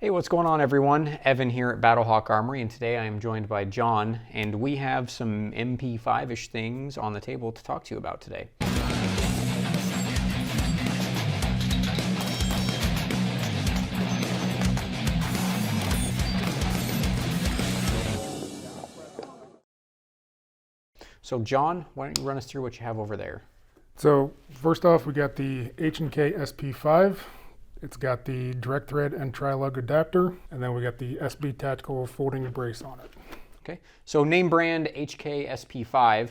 Hey, what's going on everyone? Evan here at BattleHawk Armory, and today I am joined by Jon, and we have some MP5-ish things on the table to talk to you about today. So Jon, why don't you run us through what you have over there? So first off, we got the HK SP5. It's got the direct thread and tri-lug adapter, and then we got the SB Tactical folding brace on it. Okay, so name brand HK SP5,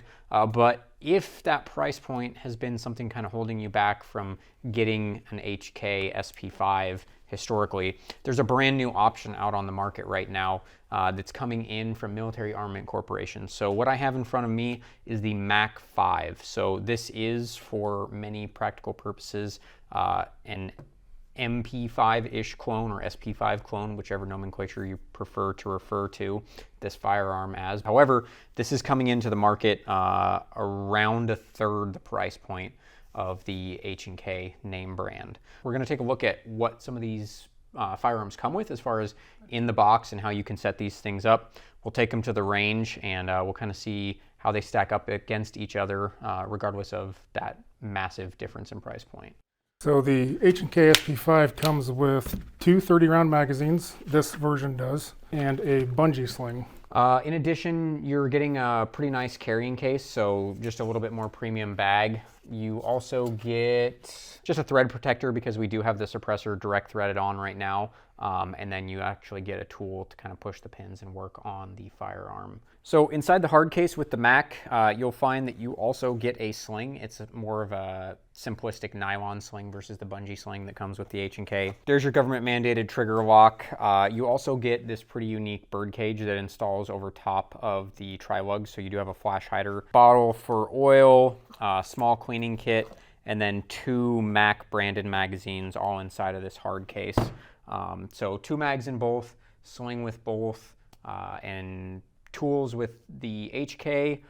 but if that price point has been something kind of holding you back from getting an HK SP5 historically, there's a brand new option out on the market right now that's coming in from Military Armament Corporation. So what I have in front of me is the Mac 5. So this is, for many practical purposes, an MP5-ish clone or SP5 clone, whichever nomenclature you prefer to refer to this firearm as. However, this is coming into the market around a third the price point of the H&K name brand. We're going to take a look at what some of these firearms come with as far as in the box and how you can set these things up. We'll take them to the range and we'll kind of see how they stack up against each other regardless of that massive difference in price point. So the H&K SP5 comes with two 30-round magazines, this version does, and a bungee sling. In addition, you're getting a pretty nice carrying case, so just a little bit more premium bag. You also get just a thread protector because we do have the suppressor direct threaded on right now, and then you actually get a tool to kind of push the pins and work on the firearm. So inside the hard case with the Mac, you'll find that you also get a sling. It's more of a simplistic nylon sling versus the bungee sling that comes with the H&K. There's your government mandated trigger lock. You also get this pretty unique bird cage that installs over top of the tri-lug. So you do have a flash hider, bottle for oil, small cleaning kit, and then two Mac branded magazines all inside of this hard case. So two mags in both, sling with both, and tools with the HK,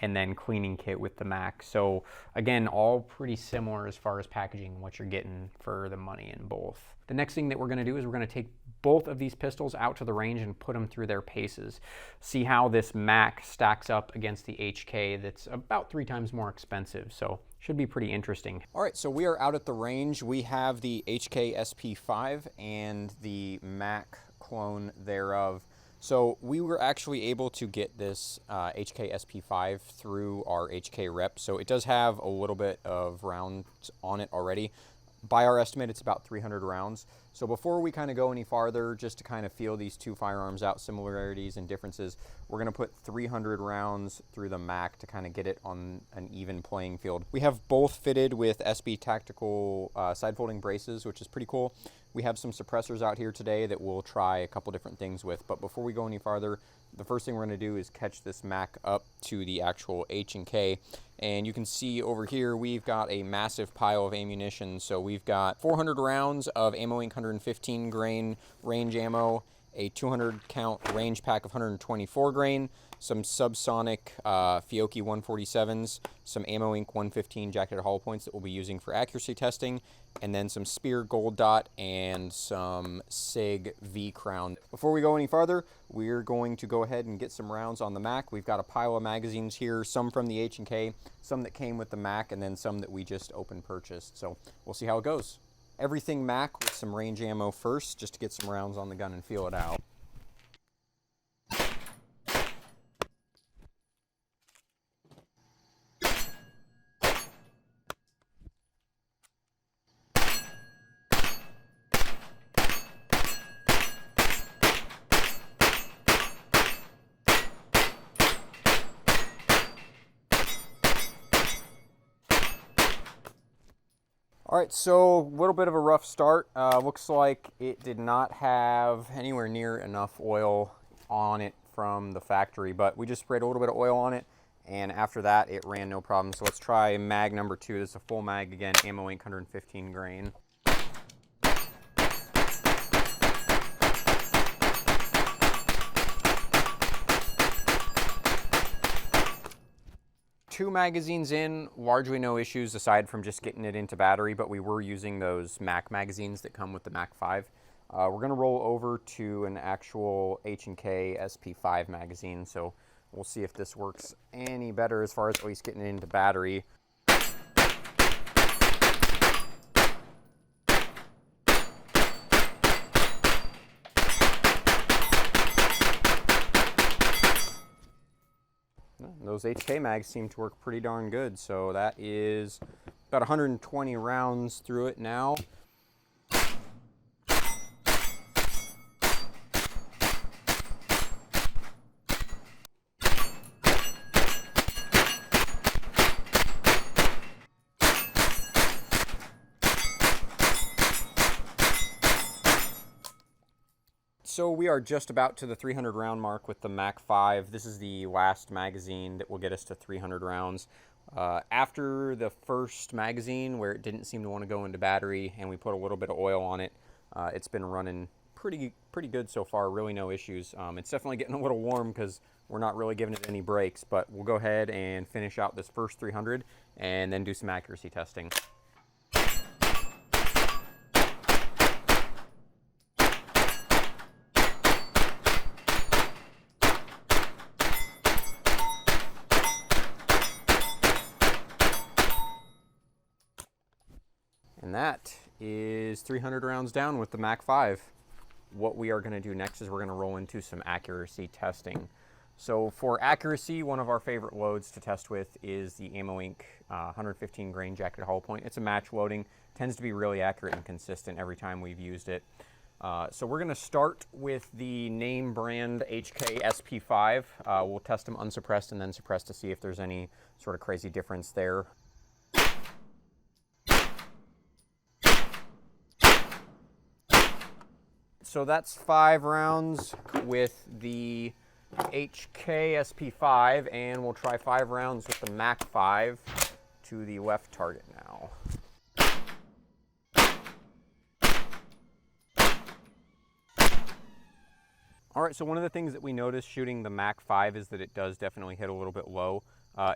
and then cleaning kit with the Mac. So again, all pretty similar as far as packaging and what you're getting for the money in both. The next thing that we're gonna do is we're gonna take both of these pistols out to the range and put them through their paces. See how this Mac stacks up against the HK that's about 3 times more expensive. So should be pretty interesting. All right, so we are out at the range. We have the HK SP5 and the Mac clone thereof. So we were actually able to get this HK SP5 through our HK rep. So it does have a little bit of rounds on it already. By our estimate, it's about 300 rounds. So before we kind of go any farther, just to kind of feel these two firearms out, similarities and differences, we're going to put 300 rounds through the Mac to kind of get it on an even playing field. We have both fitted with SB Tactical side folding braces, which is pretty cool. We have some suppressors out here today that we'll try a couple different things with. But before we go any farther, the first thing we're going to do is catch this Mac up to the actual H&K. And you can see over here, we've got a massive pile of ammunition. So we've got 400 rounds of Ammo Inc. 115 grain range ammo, a 200 count range pack of 124 grain, some subsonic Fiocchi 147s, some Ammo Inc. 115 jacketed hollow points that we'll be using for accuracy testing, and then some Spear Gold Dot and some SIG V Crown. Before we go any farther, we're going to go ahead and get some rounds on the Mac. We've got a pile of magazines here, some from the H&K, some that came with the Mac, and then some that we just open purchased. So we'll see how it goes. Everything Mac with some range ammo first, just to get some rounds on the gun and feel it out. All right, so a little bit of a rough start. Looks like it did not have anywhere near enough oil on it from the factory, but we just sprayed a little bit of oil on it, and after that, it ran no problem. So let's try mag number 2. This is a full mag again, Ammo Inc. 115 grain. Two magazines in, largely no issues aside from just getting it into battery, but we were using those Mac magazines that come with the Mac 5. We're going to roll over to an actual H&K SP5 magazine, so we'll see if this works any better as far as at least getting it into battery. Those HK mags seem to work pretty darn good, so that is about 120 rounds through it now. So we are just about to the 300 round mark with the Mac 5. This is the last magazine that will get us to 300 rounds. After the first magazine, where it didn't seem to want to go into battery, and we put a little bit of oil on it, it's been running pretty good so far. Really no issues. It's definitely getting a little warm because we're not really giving it any breaks, but we'll go ahead and finish out this first 300 and then do some accuracy testing. And that is 300 rounds down with the Mac 5. What we are going to do next is we're going to roll into some accuracy testing. So for accuracy, one of our favorite loads to test with is the Ammo Inc. 115 grain jacketed hollow point. It's a match loading, tends to be really accurate and consistent every time we've used it. So we're going to start with the name brand HK SP5. We'll test them unsuppressed and then suppressed to see if there's any sort of crazy difference there. So that's 5 rounds with the HK SP5, and we'll try 5 rounds with the Mac 5 to the left target now. All right, so one of the things that we noticed shooting the Mac 5 is that it does definitely hit a little bit low.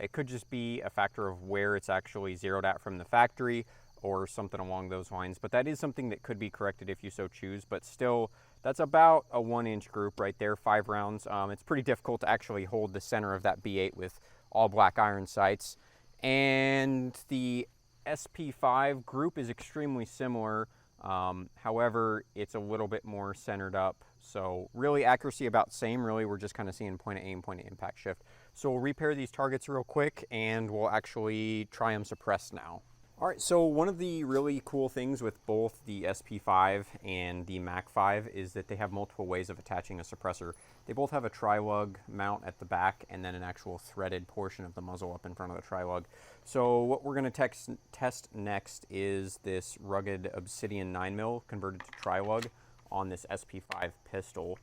It could just be a factor of where it's actually zeroed at from the factory, or something along those lines, but that is something that could be corrected if you so choose. But still, that's about a 1-inch group right there, 5 rounds. It's pretty difficult to actually hold the center of that B8 with all black iron sights. And the SP5 group is extremely similar. However, it's a little bit more centered up. So really accuracy about same. Really, we're just kind of seeing point of aim, point of impact shift. So we'll repair these targets real quick and we'll actually try them suppressed now. All right, so one of the really cool things with both the SP5 and the Mac 5 is that they have multiple ways of attaching a suppressor. They both have a tri-lug mount at the back and then an actual threaded portion of the muzzle up in front of the tri-lug. So what we're going to test next is this rugged Obsidian 9mm converted to tri-lug on this SP5 pistol.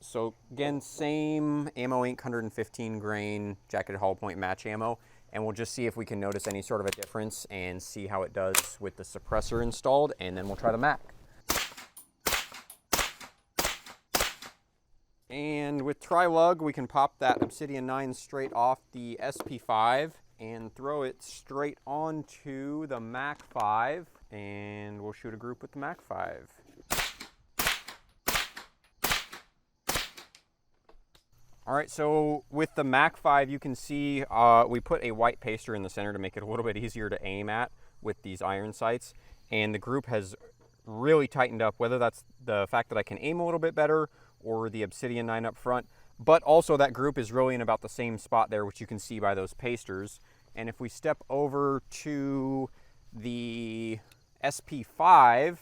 So again, same Ammo Inc. 115 grain jacketed hollow point match ammo. And we'll just see if we can notice any sort of a difference and see how it does with the suppressor installed, and then we'll try the Mac. And with tri-lug, we can pop that Obsidian 9 straight off the SP5 and throw it straight onto the Mac 5, and we'll shoot a group with the Mac 5. All right, so with the Mac 5, you can see we put a white paster in the center to make it a little bit easier to aim at with these iron sights. And the group has really tightened up, whether that's the fact that I can aim a little bit better or the Obsidian 9 up front. But also that group is really in about the same spot there, which you can see by those pasters. And if we step over to the SP5,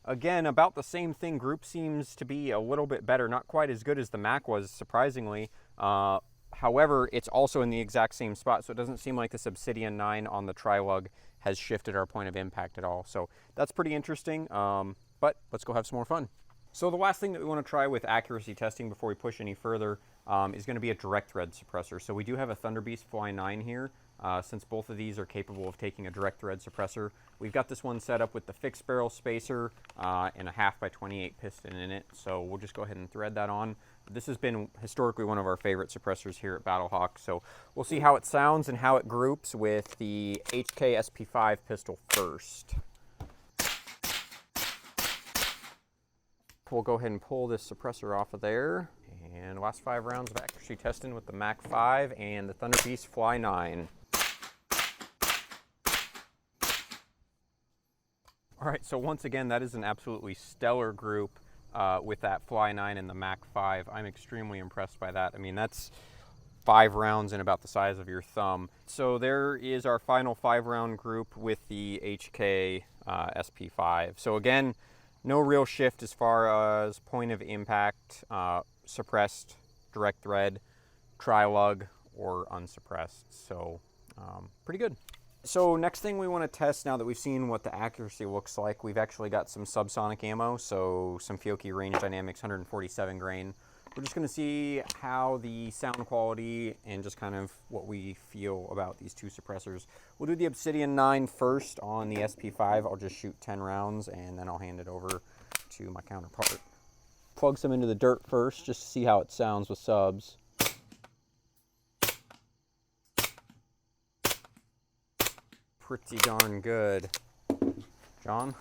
again, about the same thing. Group seems to be a little bit better, not quite as good as the Mac was, surprisingly. However, it's also in the exact same spot, so it doesn't seem like this Obsidian 9 on the tri-lug has shifted our point of impact at all. So that's pretty interesting, but let's go have some more fun. So the last thing that we want to try with accuracy testing before we push any further is going to be a direct thread suppressor. So we do have a Thunder Beast Fly 9 here. Since both of these are capable of taking a direct thread suppressor, we've got this one set up with the fixed barrel spacer and a 1/2x28 piston in it. So we'll just go ahead and thread that on. This has been historically one of our favorite suppressors here at BattleHawk. So we'll see how it sounds and how it groups with the HK SP5 pistol first. We'll go ahead and pull this suppressor off of there. And last 5 rounds of accuracy testing with the Mac 5 and the Thunder Beast Fly 9. All right, so once again, that is an absolutely stellar group with that Fly 9 and the Mac 5. I'm extremely impressed by that. I mean, that's 5 rounds in about the size of your thumb. So there is our final 5-round group with the HK SP5. So again, no real shift as far as point of impact, suppressed, direct thread, tri-lug, or unsuppressed. So pretty good. So next thing we want to test, now that we've seen what the accuracy looks like, we've actually got some subsonic ammo, so some Fiocchi Range Dynamics 147 grain. We're just going to see how the sound quality and just kind of what we feel about these 2 suppressors. We'll do the Obsidian 9 first on the SP5. I'll just shoot 10 rounds and then I'll hand it over to my counterpart. Plug some into the dirt first just to see how it sounds with subs. Pretty darn good. John?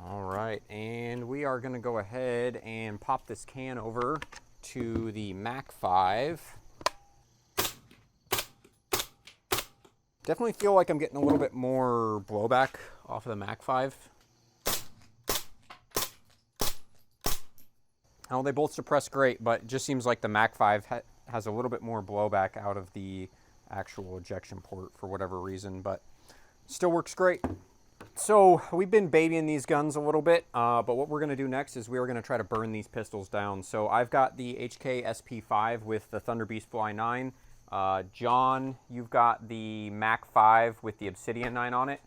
All right, and we are gonna go ahead and pop this can over to the Mac 5. Definitely feel like I'm getting a little bit more blowback off of the Mac 5. Oh, they both suppress great, but it just seems like the Mac 5 has a little bit more blowback out of the actual ejection port for whatever reason, but still works great. So we've been babying these guns a little bit, but what we're going to do next is we're going to try to burn these pistols down. So I've got the HK SP5 with the Thunder Beast Fly 9. John, you've got the Mac 5 with the Obsidian 9 on it.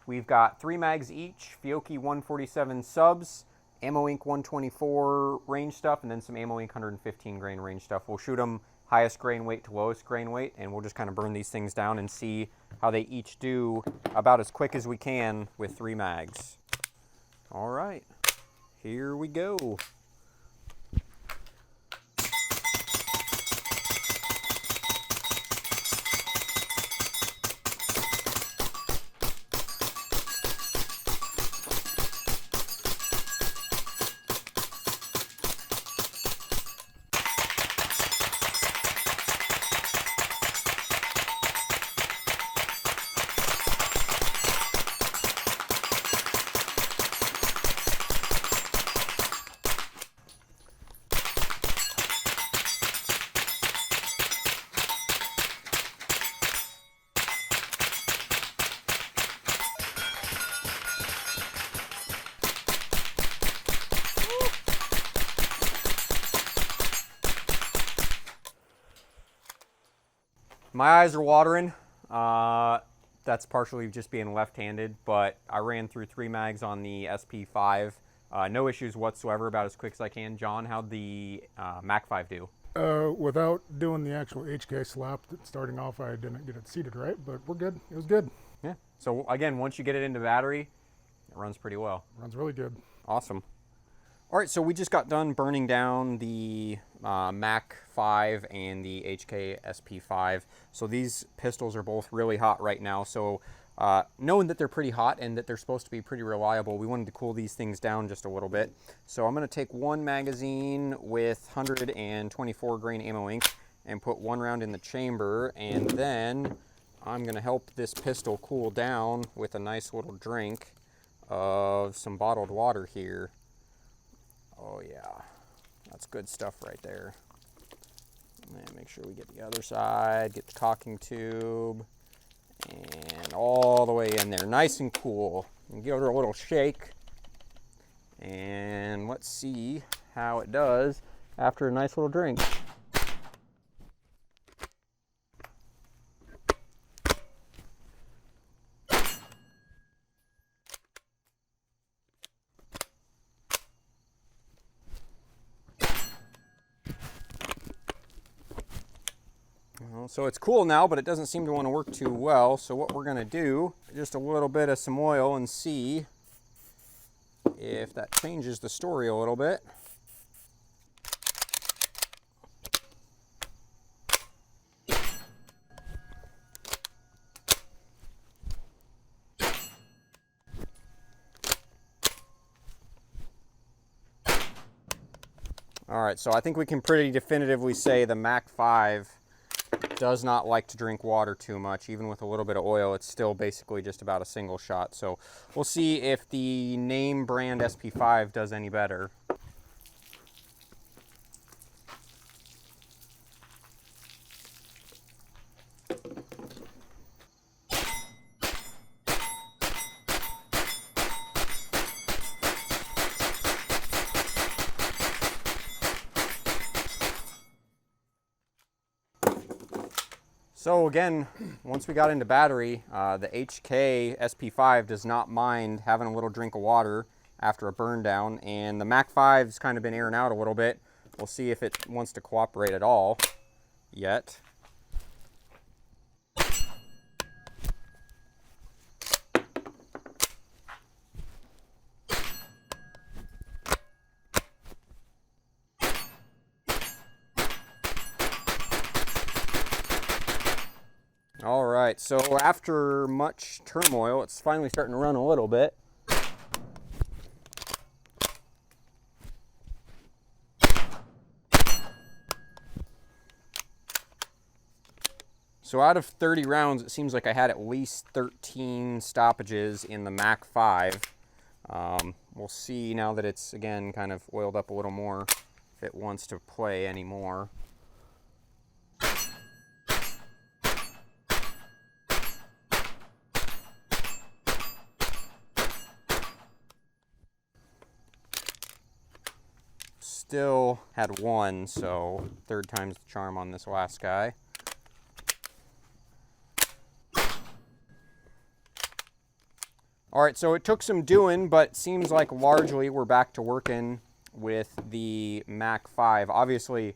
We've got 3 mags each, Fiocchi 147 subs, Ammo Inc. 124 range stuff, and then some Ammo Inc. 115 grain range stuff. We'll shoot them highest grain weight to lowest grain weight, and we'll just kind of burn these things down and see how they each do about as quick as we can with 3 mags. All right, here we go. My eyes are watering. That's partially just being left-handed, but I ran through 3 mags on the SP5. No issues whatsoever, about as quick as I can. John, how'd the Mac 5 do? Without doing the actual HK slap, starting off, I didn't get it seated right, but we're good. It was good. Yeah. So again, once you get it into battery, it runs pretty well. Runs really good. Awesome. All right, so we just got done burning down the Mac 5 and the HK SP5. So these pistols are both really hot right now. So knowing that they're pretty hot and that they're supposed to be pretty reliable, we wanted to cool these things down just a little bit. So I'm going to take 1 magazine with 124 grain Ammo Inc. and put 1 round in the chamber, and then I'm going to help this pistol cool down with a nice little drink of some bottled water here. Oh yeah, that's good stuff right there. And make sure we get the other side, get the caulking tube, and all the way in there, nice and cool. And give it a little shake, and let's see how it does after a nice little drink. So it's cool now, but it doesn't seem to want to work too well. So what we're going to do, just a little bit of some oil and see if that changes the story a little bit. All right, so I think we can pretty definitively say the Mac 5 does not like to drink water too much. Even with a little bit of oil, it's still basically just about a single shot. So we'll see if the name brand SP5 does any better. So again, once we got into battery, the HK SP5 does not mind having a little drink of water after a burn down, and the Mac 5's kind of been airing out a little bit. We'll see if it wants to cooperate at all yet. All right, so after much turmoil, it's finally starting to run a little bit. So out of 30 rounds, it seems like I had at least 13 stoppages in the Mac 5. We'll see now that it's, again, kind of oiled up a little more, if it wants to play anymore. Still had one, so third time's the charm on this last guy. All right, so it took some doing, but seems like largely we're back to working with the Mac 5. Obviously,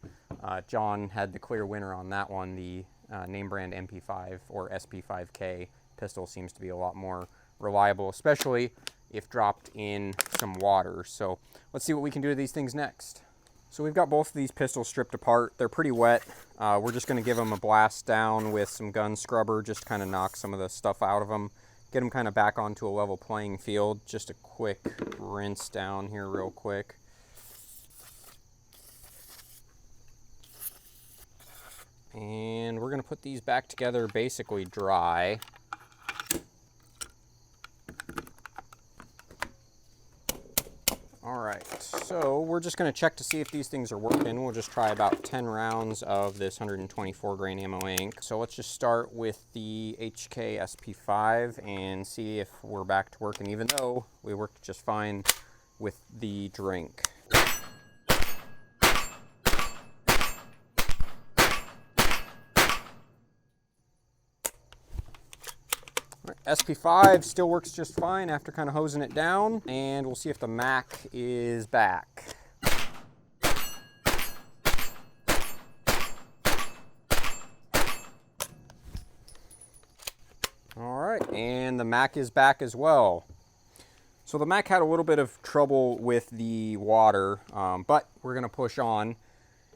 Jon had the clear winner on that one. The name brand MP5 or SP5K pistol seems to be a lot more reliable, especially if dropped in some water. So let's see what we can do to these things next. So we've got both of these pistols stripped apart. They're pretty wet. We're just going to give them a blast down with some gun scrubber, just kind of knock some of the stuff out of them, get them kind of back onto a level playing field. Just a quick rinse down here real quick. And we're going to put these back together basically dry. All right, so we're just going to check to see if these things are working. We'll just try about 10 rounds of this 124 grain ammo ink. So let's just start with the HK SP5 and see if we're back to working, even though we worked just fine with the drink. SP5 still works just fine after kind of hosing it down, and we'll see if the Mac is back. All right, and the Mac is back as well. So the Mac had a little bit of trouble with the water, but we're gonna push on.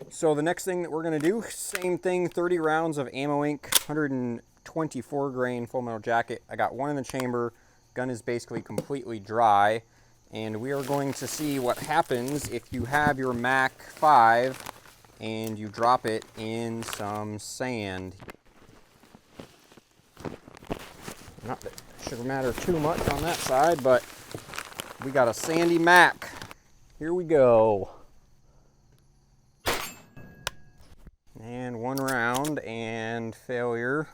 So the next thing that we're gonna do, same thing, 30 rounds of ammo ink, 124 grain full metal jacket. I got one in the chamber. Gun is basically completely dry, and we are going to see what happens if you have your Mac 5 and you drop it in some sand. Not that it should matter too much on that side, but we got a sandy Mac. Here we go. And one round and failure.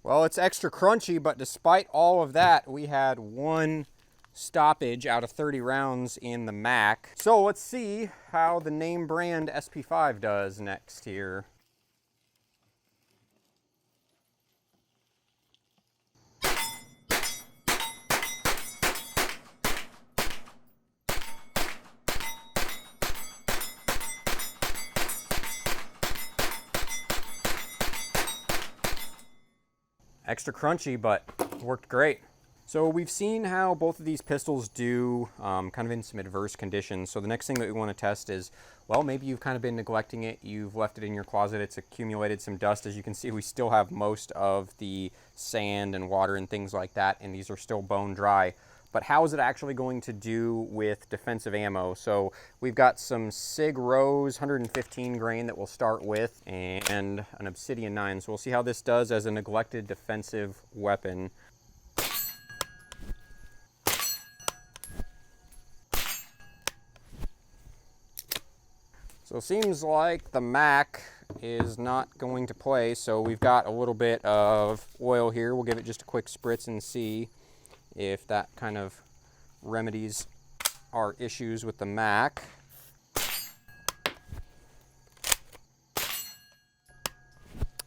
Well, it's extra crunchy, but despite all of that, we had one stoppage out of 30 rounds in the Mac. So let's see how the name brand SP5 does next here. Extra crunchy, but worked great. So we've seen how both of these pistols do kind of in some adverse conditions. So the next thing that we want to test is, well, maybe you've kind of been neglecting it. You've left it in your closet. It's accumulated some dust. As you can see, we still have most of the sand and water and things like that, and these are still bone dry. But how is it actually going to do with defensive ammo? So we've got some Sig Rose 115 grain that we'll start with, and an Obsidian 9. So we'll see how this does as a neglected defensive weapon. So it seems like the Mac is not going to play, so we've got a little bit of oil here. We'll give it just a quick spritz and see if that kind of remedies our issues with the Mac.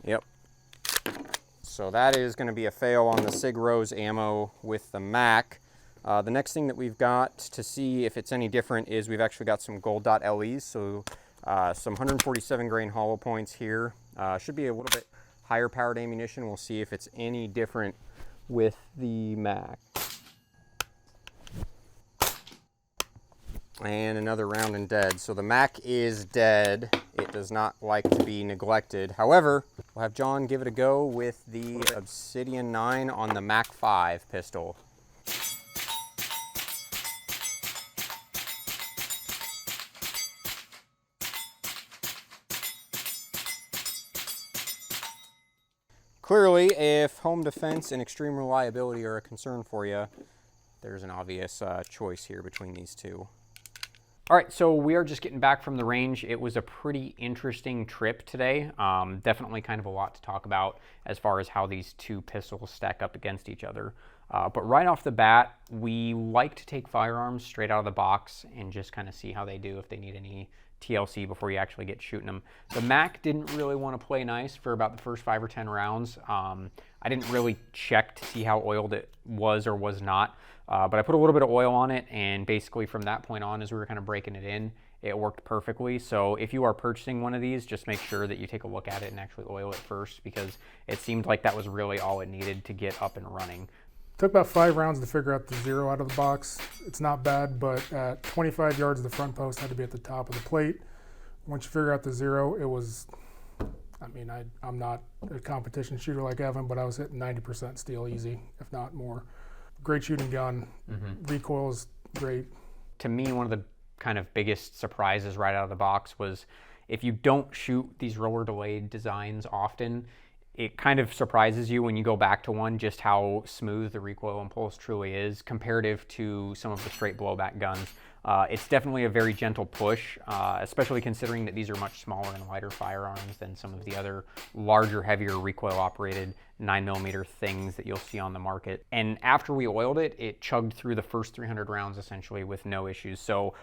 Yep. So that is going to be a fail on the Sig Rose ammo with the Mac. The next thing that we've got to see if it's any different is we've actually got some gold dot LEs, so some 147 grain hollow points here. Should be a little bit higher powered ammunition. We'll see if it's any different with the Mac. And another round and dead. So the Mac is dead. It does not like to be neglected. However, we'll have Jon give it a go with the Obsidian 9 on the Mac 5 pistol. Clearly, if home defense and extreme reliability are a concern for you, there's an obvious choice here between these two. All right, so we are just getting back from the range. It was a pretty interesting trip today. Definitely kind of a lot to talk about as far as how these two pistols stack up against each other. But right off the bat, we like to take firearms straight out of the box and just kind of see how they do, if they need any TLC before you actually get shooting them. The Mac didn't really want to play nice for about the first 5 or 10 rounds. I didn't really check to see how oiled it was or was not, but I put a little bit of oil on it, and basically from that point on, as we were kind of breaking it in, it worked perfectly. So if you are purchasing one of these, just make sure that you take a look at it and actually oil it first, because it seemed like that was really all it needed to get up and running. Took about 5 rounds to figure out the zero out of the box. It's not bad, but at 25 yards, the front post had to be at the top of the plate. Once you figure out the zero, it was, I mean, I'm not a competition shooter like Evan, but I was hitting 90% steel easy, if not more. Great shooting gun. Recoil is great. To me, one of the kind of biggest surprises right out of the box was, if you don't shoot these roller delayed designs often, it kind of surprises you when you go back to one just how smooth the recoil impulse truly is comparative to some of the straight blowback guns. It's definitely a very gentle push, especially considering that these are much smaller and lighter firearms than some of the other larger, heavier recoil-operated 9mm things that you'll see on the market. And after we oiled it, it chugged through the first 300 rounds essentially with no issues. So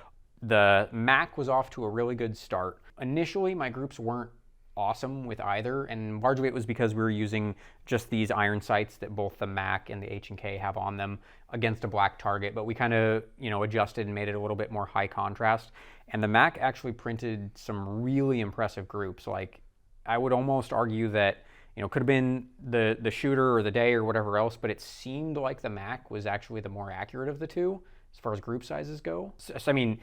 the Mac was off to a really good start. Initially, my groups weren't awesome with either, and largely it was because we were using just these iron sights that both the Mac and the H&K have on them against a black target, but we kind of, adjusted and made it a little bit more high contrast. And the Mac actually printed some really impressive groups. Like, I would almost argue that, could have been the shooter or the day or whatever else, but it seemed like the Mac was actually the more accurate of the two as far as group sizes go. So I mean,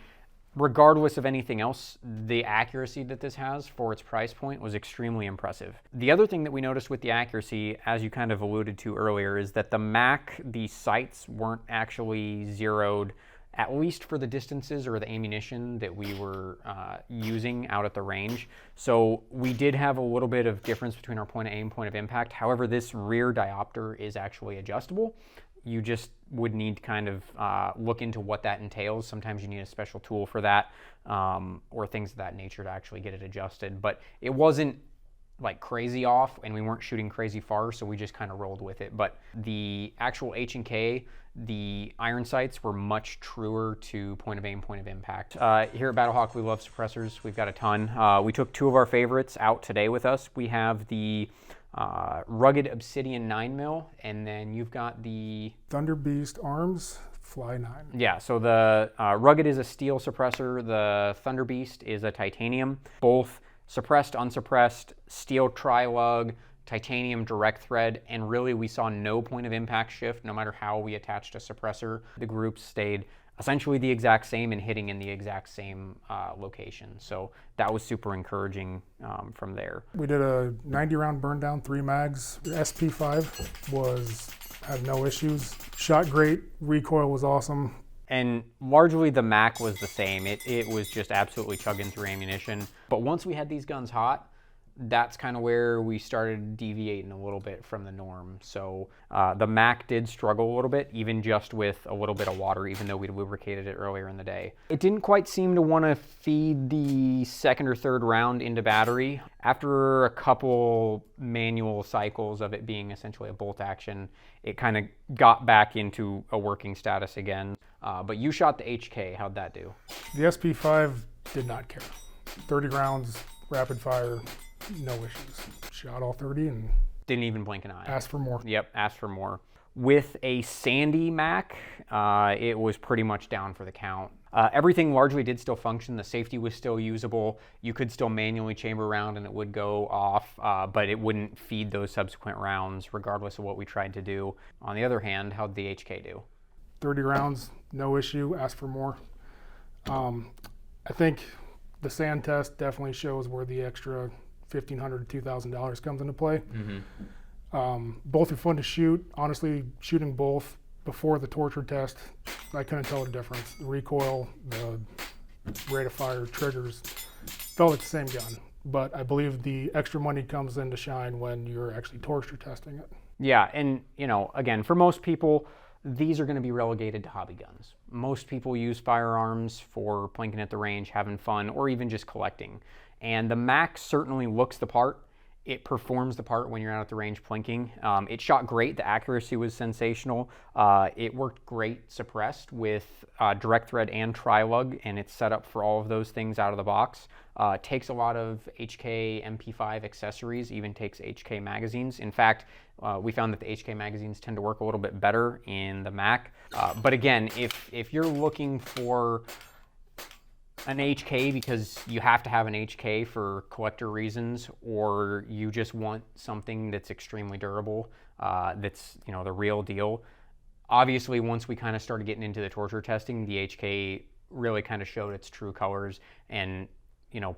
regardless of anything else, the accuracy that this has for its price point was extremely impressive. The other thing that we noticed with the accuracy, as you kind of alluded to earlier, is that the Mac, the sights weren't actually zeroed, at least for the distances or the ammunition that we were using out at the range. So we did have a little bit of difference between our point of aim, point of impact. However, this rear diopter is actually adjustable. You just would need to kind of look into what that entails. Sometimes you need a special tool for that, or things of that nature to actually get it adjusted. But it wasn't like crazy off, and we weren't shooting crazy far, so we just kind of rolled with it. But the actual H&K, the iron sights were much truer to point of aim, point of impact. Here at BattleHawk, we love suppressors. We've got a ton. We took 2 of our favorites out today with us. We have the rugged Obsidian 9mm, and then you've got the Thunder Beast Arms Fly 9. Yeah, so the rugged is a steel suppressor, the Thunder Beast is a titanium. Both suppressed, unsuppressed, steel tri-lug, titanium direct thread, and really we saw no point of impact shift no matter how we attached a suppressor. The groups stayed essentially the exact same and hitting in the exact same location. So that was super encouraging from there. We did a 90 round burn down, 3 mags. The SP5 had no issues. Shot great, recoil was awesome. And largely the Mac was the same. It was just absolutely chugging through ammunition. But once we had these guns hot, that's kind of where we started deviating a little bit from the norm. So the Mac did struggle a little bit, even just with a little bit of water, even though we lubricated it earlier in the day. It didn't quite seem to want to feed the second or third round into battery. After a couple manual cycles of it being essentially a bolt action, it kind of got back into a working status again. But you shot the HK, how'd that do? The SP5 did not care. 30 rounds, rapid fire, no issues. Shot all 30 and didn't even blink an eye. Asked for more. Yep, asked for more. With a sandy Mac, it was pretty much down for the count. Everything largely did still function. The safety was still usable. You could still manually chamber round and it would go off, but it wouldn't feed those subsequent rounds regardless of what we tried to do. On the other hand, how'd the HK do? 30 rounds, no issue, asked for more. I think the sand test definitely shows where the extra $1,500 to $2,000 comes into play. Both are fun to shoot. Honestly, shooting both before the torture test, I couldn't tell the difference. The recoil, the rate of fire, triggers, felt like the same gun. But I believe the extra money comes into shine when you're actually torture testing it. Yeah, and again, for most people, these are going to be relegated to hobby guns. Most people use firearms for plinking at the range, having fun, or even just collecting. And the Mac certainly looks the part. It performs the part when you're out at the range plinking. It shot great. The accuracy was sensational. It worked great suppressed with direct thread and tri-lug, and it's set up for all of those things out of the box. Takes a lot of HK MP5 accessories, even takes HK magazines. In fact, we found that the HK magazines tend to work a little bit better in the Mac. But again, if you're looking for an HK because you have to have an HK for collector reasons, or you just want something that's extremely durable, that's the real deal. Obviously, once we kind of started getting into the torture testing, the HK really kind of showed its true colors and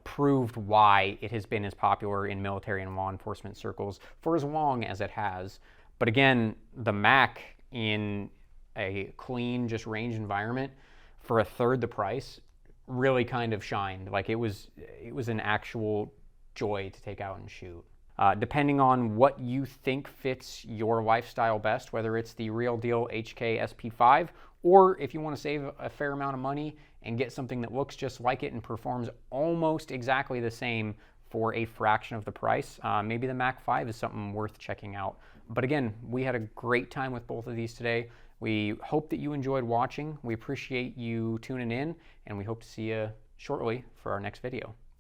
proved why it has been as popular in military and law enforcement circles for as long as it has. But again, the Mac in a clean, just range environment for a third the price really kind of shined. Like it was an actual joy to take out and shoot. Depending on what you think fits your lifestyle best, whether it's the real deal HK SP5, or if you want to save a fair amount of money and get something that looks just like it and performs almost exactly the same for a fraction of the price, maybe the Mac 5 is something worth checking out. But again, we had a great time with both of these today. We hope that you enjoyed watching. We appreciate you tuning in, and we hope to see you shortly for our next video.